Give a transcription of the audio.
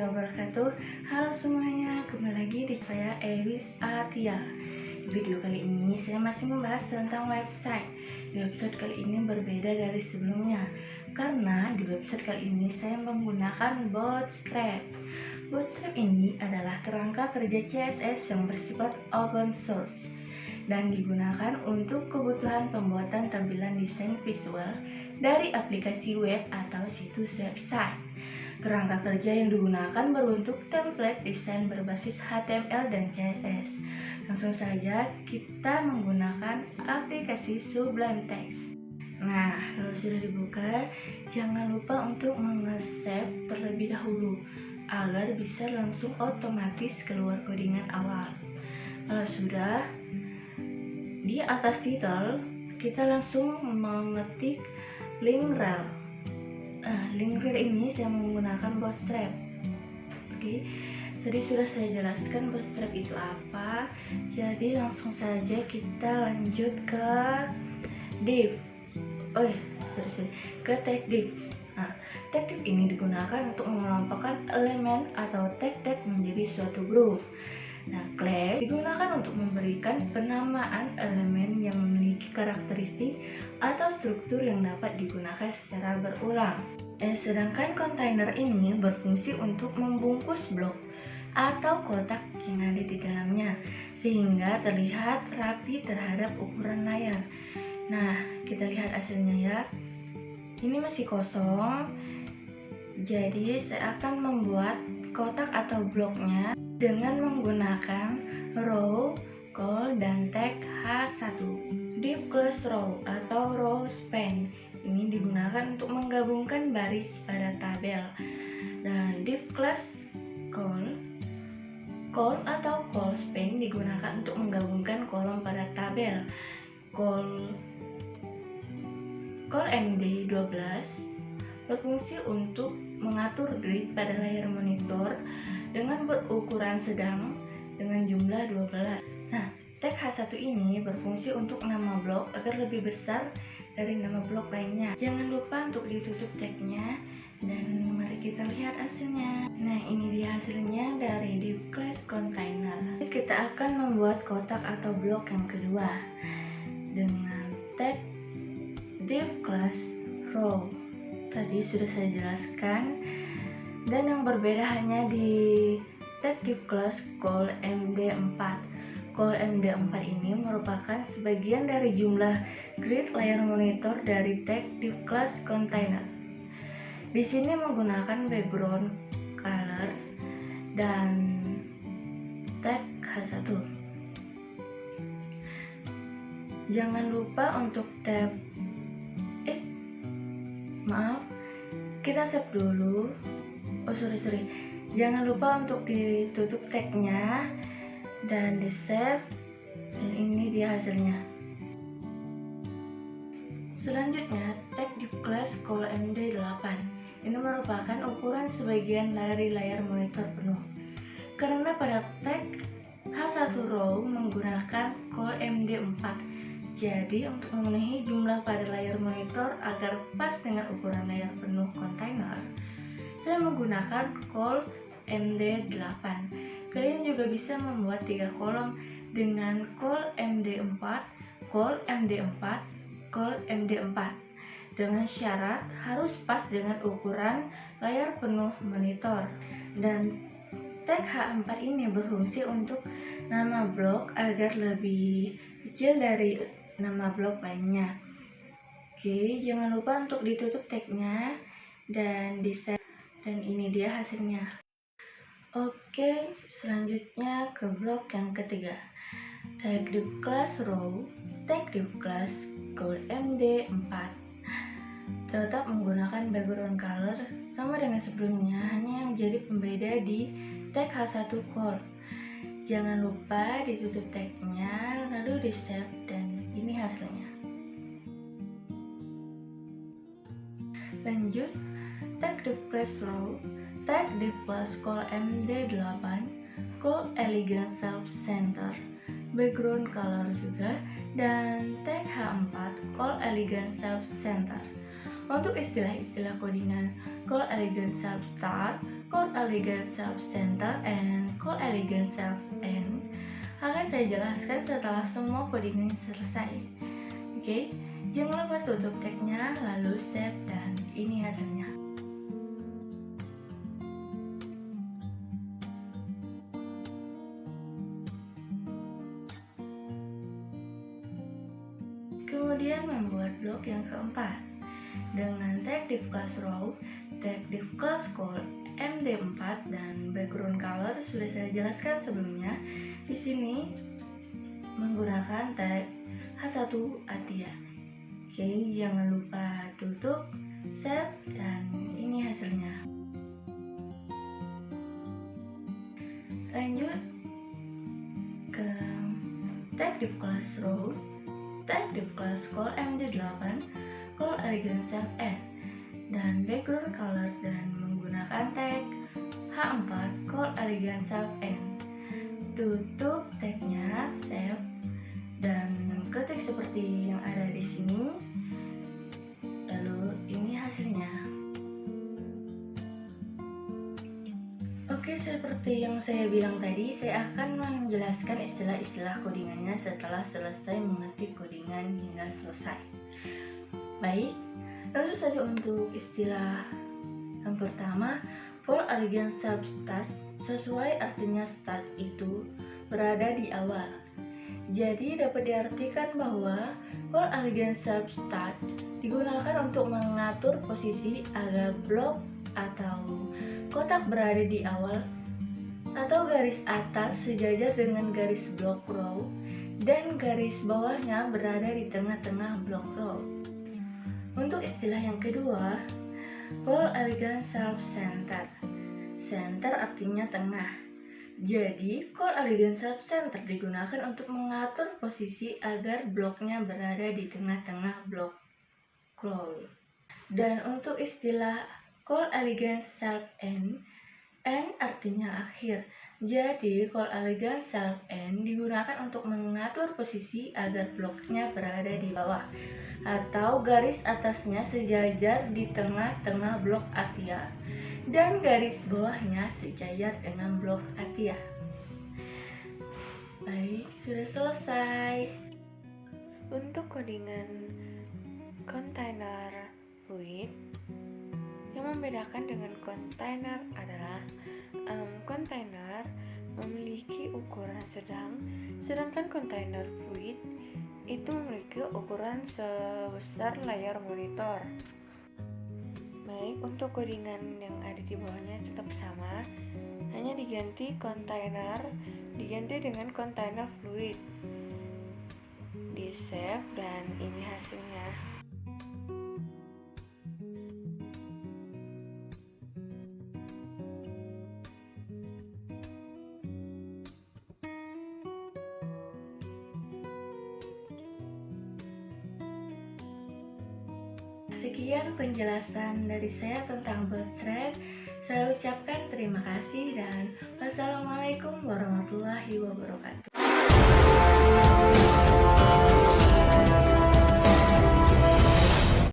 wabarakatuh. Halo semuanya, kembali lagi di saya Ewis Atia. Di video kali ini saya masih membahas tentang website. Di website kali ini berbeda dari sebelumnya, karena di website kali ini saya menggunakan Bootstrap. Bootstrap ini adalah kerangka kerja CSS yang bersifat open source dan digunakan untuk kebutuhan pembuatan tampilan desain visual dari aplikasi web atau situs website. Kerangka kerja yang digunakan berbentuk template desain berbasis HTML dan CSS. Langsung saja kita menggunakan aplikasi Sublime Text. Nah, kalau sudah dibuka, jangan lupa untuk meng-save terlebih dahulu agar bisa langsung otomatis keluar codingan awal. Kalau sudah, di atas title kita langsung mengetik link rel. Link rel ini saya menggunakan Bootstrap. Oke, tadi sudah saya jelaskan Bootstrap itu apa. Jadi langsung saja kita lanjut ke div. Ke tag div. Tag div ini digunakan untuk mengelompokkan elemen atau tag-tag menjadi suatu grup. Class digunakan untuk memberikan penamaan elemen yang memiliki karakteristik atau struktur yang dapat digunakan secara berulang. Sedangkan container ini berfungsi untuk membungkus blok atau kotak yang ada di dalamnya sehingga terlihat rapi terhadap ukuran layar. Kita lihat hasilnya ya. Ini masih kosong. Jadi saya akan membuat kotak atau bloknya dengan menggunakan row, col, dan tag H1. Div class row atau row span ini digunakan untuk menggabungkan baris pada tabel. Dan div class col atau col span digunakan untuk menggabungkan kolom pada tabel. Col MD12 berfungsi untuk mengatur grid pada layar monitor dengan berukuran sedang dengan jumlah 12. Tag H1 ini berfungsi untuk nama blok agar lebih besar dari nama blok lainnya. Jangan lupa untuk ditutup tagnya dan mari kita lihat hasilnya. Ini dia hasilnya dari div class container. Kita akan membuat kotak atau blok yang kedua dengan tag div class row. Tadi sudah saya jelaskan, dan yang berbeda hanya di tag div class col MD4. Col MD4 ini merupakan sebagian dari jumlah grid layar monitor dari tag div class container. Di sini menggunakan background color dan tag H1. Jangan lupa untuk tab kita save dulu. Jangan lupa untuk ditutup tagnya dan di save, dan ini dia hasilnya. Selanjutnya tag div class col MD8 ini merupakan ukuran sebagian dari layar monitor penuh. Karena pada tag H1 row menggunakan col MD4, jadi untuk memenuhi jumlah pada layar monitor agar pas dengan ukuran layar penuh kontainer, saya menggunakan col MD8. Kalian juga bisa membuat 3 kolom dengan col MD4, col MD4, col MD4 dengan syarat harus pas dengan ukuran layar penuh monitor. Dan tag H4 ini berfungsi untuk nama blok agar lebih kecil dari nama blok lainnya. Jangan lupa untuk ditutup tagnya dan di save, dan ini dia hasilnya. Selanjutnya ke blok yang ketiga, tag div class row, tag div class col MD4. Tetap menggunakan background color sama dengan sebelumnya, hanya yang jadi pembeda di tag H1 col. Jangan lupa ditutup tagnya lalu di save, dan ini hasilnya. Lanjut, tag div class row, tag div class col MD8, col elegant self center, background color juga, dan tag H4 col elegant self center. Untuk istilah-istilah codingan col elegant self start, Code Elegant Self Center, and Code Elegant Self End akan saya jelaskan setelah semua codingan selesai. Oke, jangan lupa tutup tagnya, lalu save, dan ini hasilnya. Kemudian membuat blok yang keempat dengan tag div class row, tag div class call, MD4 dan background color sudah saya jelaskan sebelumnya. Di sini menggunakan tag H1 Atia. Oke, jangan lupa tutup, save, dan ini hasilnya. Lanjut ke tag div class row, tag div class call MD8, call elegant self end, dan background color, dan menggunakan tag H4 call elegant self end. Tutup tagnya, save, dan ketik seperti yang ada di sini. Lalu ini hasilnya. Oke, seperti yang saya bilang tadi, saya akan menjelaskan istilah-istilah codingannya setelah selesai mengetik codingan hingga selesai. Baik, langsung saja untuk istilah yang pertama, call elegant self start. Sesuai artinya start itu berada di awal. Jadi dapat diartikan bahwa call elegant self start digunakan untuk mengatur posisi agar blok atau kotak berada di awal atau garis atas sejajar dengan garis blok row dan garis bawahnya berada di tengah-tengah blok row. Untuk istilah yang kedua, call elegant self center. Center artinya tengah. Jadi, call elegant self center digunakan untuk mengatur posisi agar bloknya berada di tengah-tengah blok row. Dan untuk istilah call elegant self end, end artinya akhir. Jadi, call elegant self end digunakan untuk mengatur posisi agar bloknya berada di bawah atau garis atasnya sejajar di tengah-tengah blok Atia dan garis bawahnya sejajar dengan blok Atia. Baik, sudah selesai. Untuk codingan kontainer fluid, yang membedakan dengan kontainer adalah kontainer memiliki ukuran sedang, sedangkan kontainer fluid itu memiliki ukuran sebesar layar monitor. Baik, untuk codingan yang ada di bawahnya tetap sama, hanya diganti kontainer diganti dengan kontainer fluid. Di save, dan ini hasilnya. Sekian penjelasan dari saya tentang Bootstrap. Saya ucapkan terima kasih dan wassalamualaikum warahmatullahi wabarakatuh.